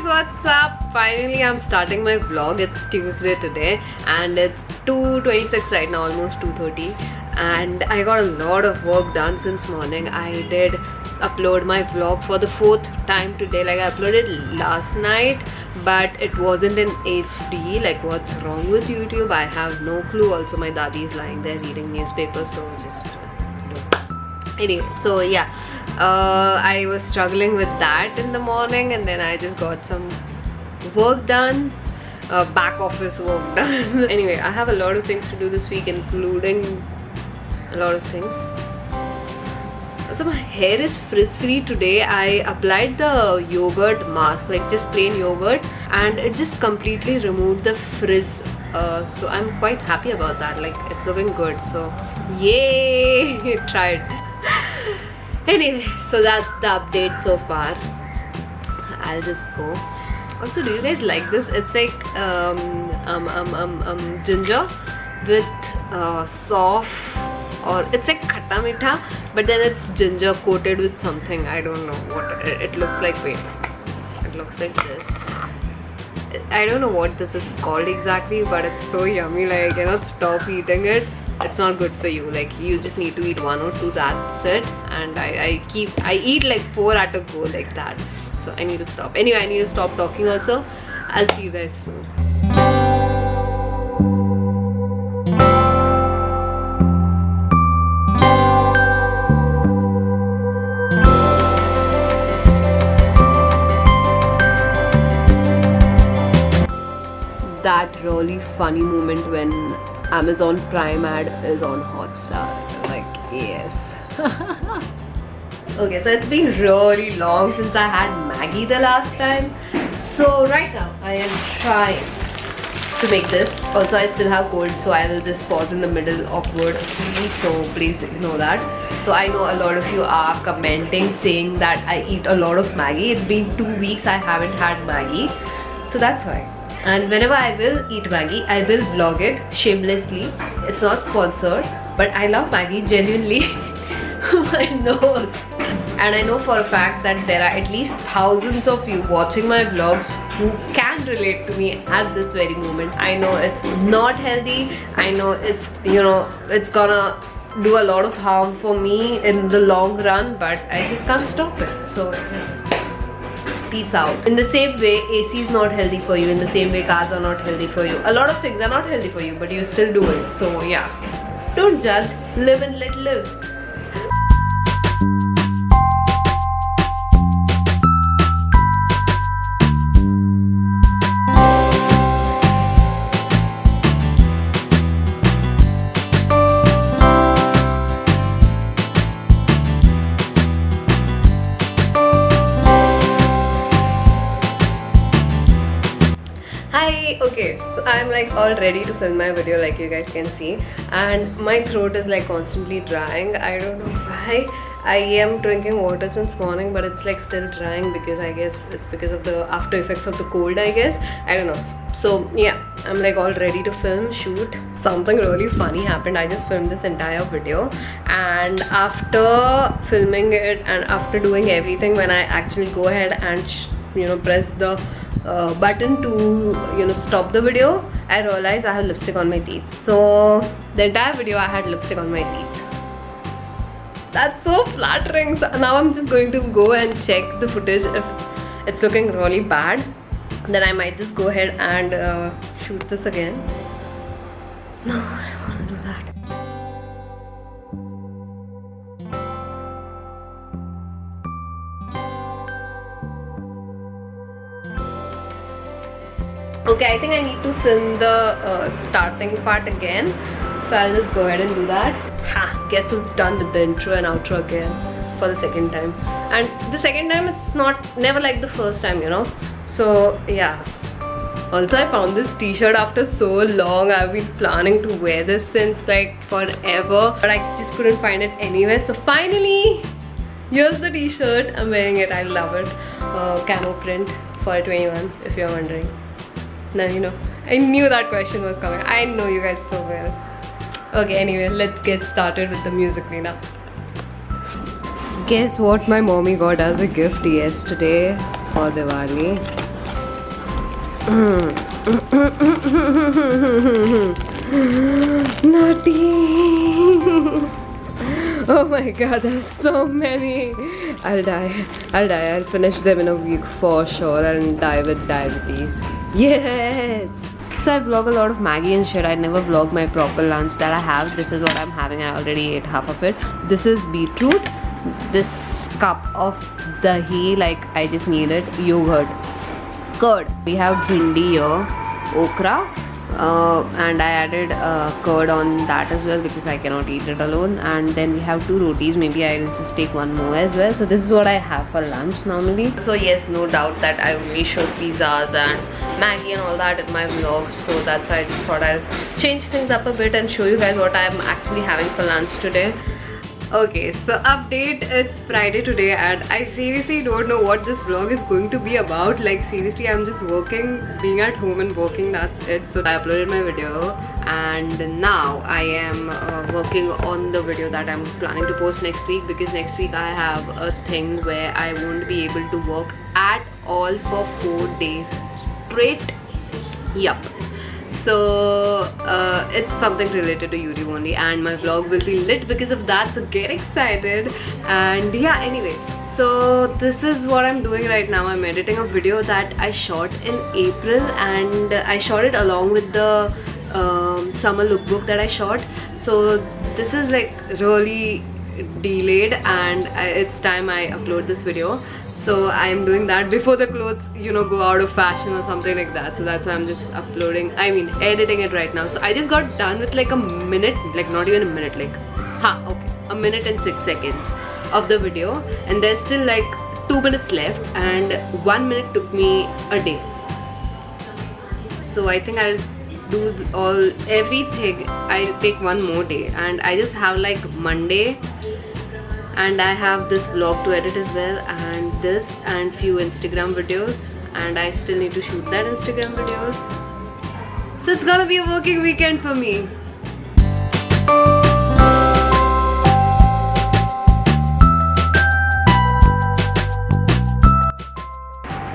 what's up? Finally I'm starting my vlog. It's Tuesday today and it's 2:26 right now, almost 2:30, and I got a lot of work done since morning. I did upload my vlog for the 4th time today. Like, I uploaded last night but it wasn't in HD. Like, what's wrong with YouTube? I have no clue. Also, my dadi is lying there reading newspapers, so just anyway, so yeah, I was struggling with that in the morning, and then I just got some work done, back office work done. Anyway, I have a lot of things to do this week, including a lot of things. Also, my hair is frizz-free today. I applied the yogurt mask, like just plain yogurt, and it just completely removed the frizz. So I'm quite happy about that. Like, it's looking good. So yay! Tried. Anyway, so that's the update so far. I'll just go. Also, do you guys like this? It's like ginger with soft, or it's like khatta meetha, but then it's ginger coated with something. I don't know what it looks like. Wait, it looks like this. I don't know what this is called exactly, but it's so yummy. Like, I cannot stop eating it. It's not good for you. Like, you just need to eat 1 or 2, that's it. And I eat like 4 at a go, like that. So I need to stop. Anyway, I need to stop talking also. I'll see you guys soon. That really funny moment when Amazon Prime ad is on Hotstar. Like, yes. Okay, so it's been really long since I had Maggie the last time. So right now I am trying to make this. Also, I still have cold, so I will just pause in the middle awkwardly. So please ignore that. So I know a lot of you are commenting saying that I eat a lot of Maggie. It's been 2 weeks I haven't had Maggie. So that's why. And whenever I will eat Maggie, I will vlog it shamelessly. It's not sponsored, but I love Maggie genuinely. I know. And I know for a fact that there are at least thousands of you watching my vlogs who can relate to me at this very moment. I know it's not healthy. I know it's, it's gonna do a lot of harm for me in the long run, but I just can't stop it. So peace out. In the same way, AC is not healthy for you. In the same way, cars are not healthy for you. A lot of things are not healthy for you, but you still do it. So yeah, don't judge. Live and let live. Okay, so I'm like all ready to film my video, like you guys can see, and my throat is like constantly drying. I don't know why. I am drinking water since morning, but it's like still drying because I guess it's because of the after effects of the cold, I guess. I don't know. So yeah, I'm like all ready to film, shoot. Something really funny happened. I just filmed this entire video, and after filming it and after doing everything, when I actually go ahead and press the button to stop the video, I realized I have lipstick on my teeth. So the entire video I had lipstick on my teeth. That's so flattering. So now I'm just going to go and check the footage. If it's looking really bad, then I might just go ahead and shoot this again. No, I don't want to do that. Okay, I think I need to film the starting part again. So I'll just go ahead and do that. Ha! Guess it's done with the intro and outro again for the second time. And the second time it's never like the first time, So yeah. Also, I found this t-shirt after so long. I've been planning to wear this since like forever, but I just couldn't find it anywhere. So finally, here's the t-shirt. I'm wearing it. I love it. Camo print for 21, if you're wondering. Now you know. I knew that question was coming. I know you guys so well. Okay, anyway, let's get started with the music cleanup. Guess what my mommy got as a gift yesterday for Diwali? Naughty. Oh my god, there's so many. I'll die. I'll finish them in a week for sure and die with diabetes. Yes. So I vlog a lot of Maggie and shit. I never vlog my proper lunch that I have. This is what I'm having. I already ate half of it. This is beetroot. This cup of dahi, like I just needed yogurt. Curd. We have bhindi here, okra, and I added curd on that as well because I cannot eat it alone. And then we have 2 rotis. Maybe I'll just take 1 more as well. So this is what I have for lunch normally. So yes, no doubt that I only show pizzas and Maggie and all that in my vlog. So that's why I just thought I'll change things up a bit and show you guys what I'm actually having for lunch today. Okay, so update, it's Friday today and I seriously don't know what this vlog is going to be about. Like seriously, I'm just working, being at home and working, that's it. So I uploaded my video and now I am working on the video that I'm planning to post next week, because next week I have a thing where I won't be able to work at all for 4 days straight. Yup. So it's something related to YouTube only and my vlog will be lit because of that, so get excited. And yeah, anyway, so this is what I'm doing right now. I'm editing a video that I shot in April and I shot it along with the summer lookbook that I shot. So this is like really delayed and it's time I upload this video. So I'm doing that before the clothes, you know, go out of fashion or something like that. So that's why I'm just editing it right now. So I just got done with like a minute, like not even a minute, like, okay, a minute and 6 seconds of the video. And there's still like 2 minutes left and 1 minute took me a day. So I think I'll do everything. I'll take 1 more day and I just have like Monday. And I have this vlog to edit as well, and this and few Instagram videos, and I still need to shoot that Instagram videos. So it's gonna be a working weekend for me.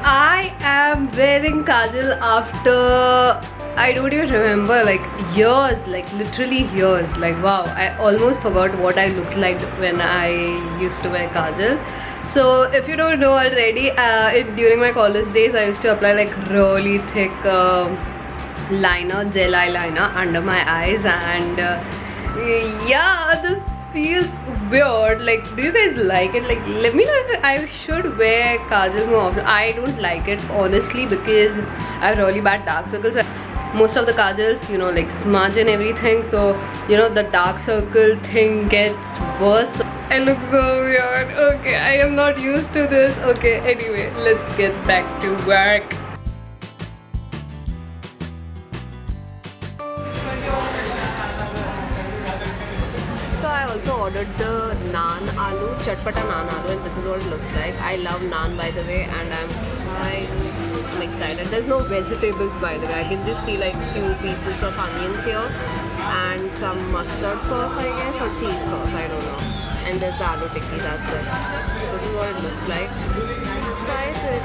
I am wearing kajal after, I don't even remember, like years, like literally years. Like wow, I almost forgot what I looked like when I used to wear kajal. So if you don't know already, during my college days I used to apply like really thick liner, gel eyeliner under my eyes, and yeah, this feels weird. Like, do you guys like it? Like, let me know if I should wear kajal more often. I don't like it honestly because I have really bad dark circles. Most of the kajals, you know, like smudge and everything, so you know the dark circle thing gets worse. I look so weird. Okay, I am not used to this. Okay, anyway, let's get back to work. So I also ordered the naan aloo, chatpata naan aloo, and this is what it looks like. I love naan, by the way, and I'm excited. There's no vegetables, by the way. I can just see like few pieces of onions here and some mustard sauce, I guess, or cheese sauce, I don't know. And there's the aloo tikki, that's it. This is what it looks like. Excited.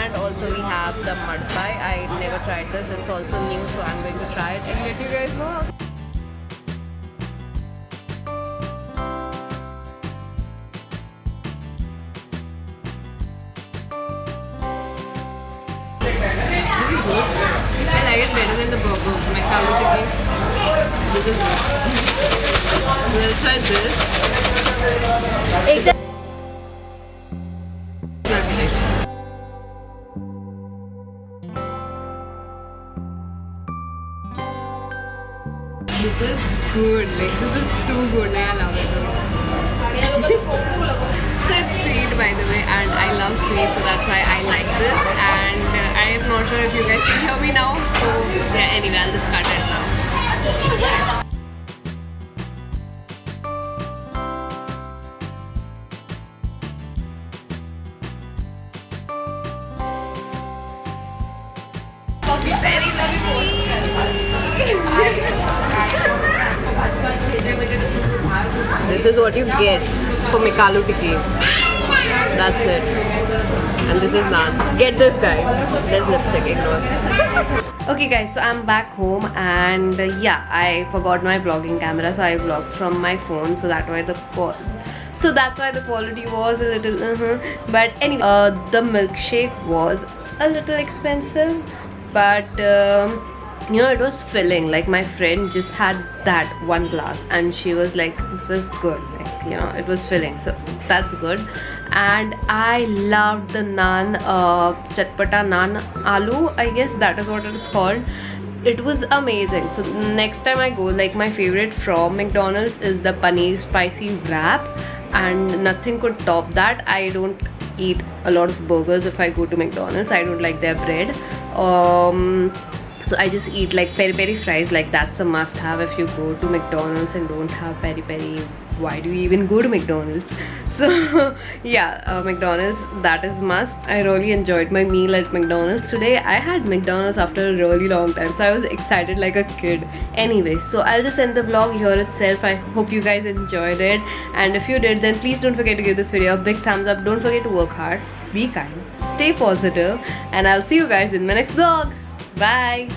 And also we have the mud pie. I never tried this. It's also new, so I'm going to try it and let you guys know. I like it better than the burger. My aloo tikki. This is good. We'll try this. Exactly. This is good. Like, this is too good. I love it. So it's sweet, by the way, and I love sweet, so that's why I like this. And I am not sure if you guys can hear me now. So yeah, anyway, I'll just cut it now. This is what you get for my aloo tikki. That's it. and this is naan. Get this, guys. There's lipstick, ignore. Okay guys, so I'm back home and yeah, I forgot my vlogging camera, so I vlogged from my phone, so that's why the quality was a little but anyway, the milkshake was a little expensive, but you know, it was filling. Like, my friend just had that one glass and she was like, this is good, like, you know, it was filling, so that's good. And I loved the naan, chatpata naan aloo, I guess that is what it's called. It was amazing. So next time I go, like, my favorite from McDonald's is the paneer spicy wrap, and nothing could top that. I don't eat a lot of burgers if I go to McDonald's. I don't like their bread. So I just eat like peri peri fries. Like, that's a must have. If you go to McDonald's and don't have peri peri, why do you even go to McDonald's? So yeah, McDonald's, that is must. I really enjoyed my meal at McDonald's today. I had McDonald's after a really long time, so I was excited like a kid. Anyway, so I'll just end the vlog here itself. I hope you guys enjoyed it, and if you did, then please don't forget to give this video a big thumbs up. Don't forget to work hard, be kind, stay positive, and I'll see you guys in my next vlog. Bye.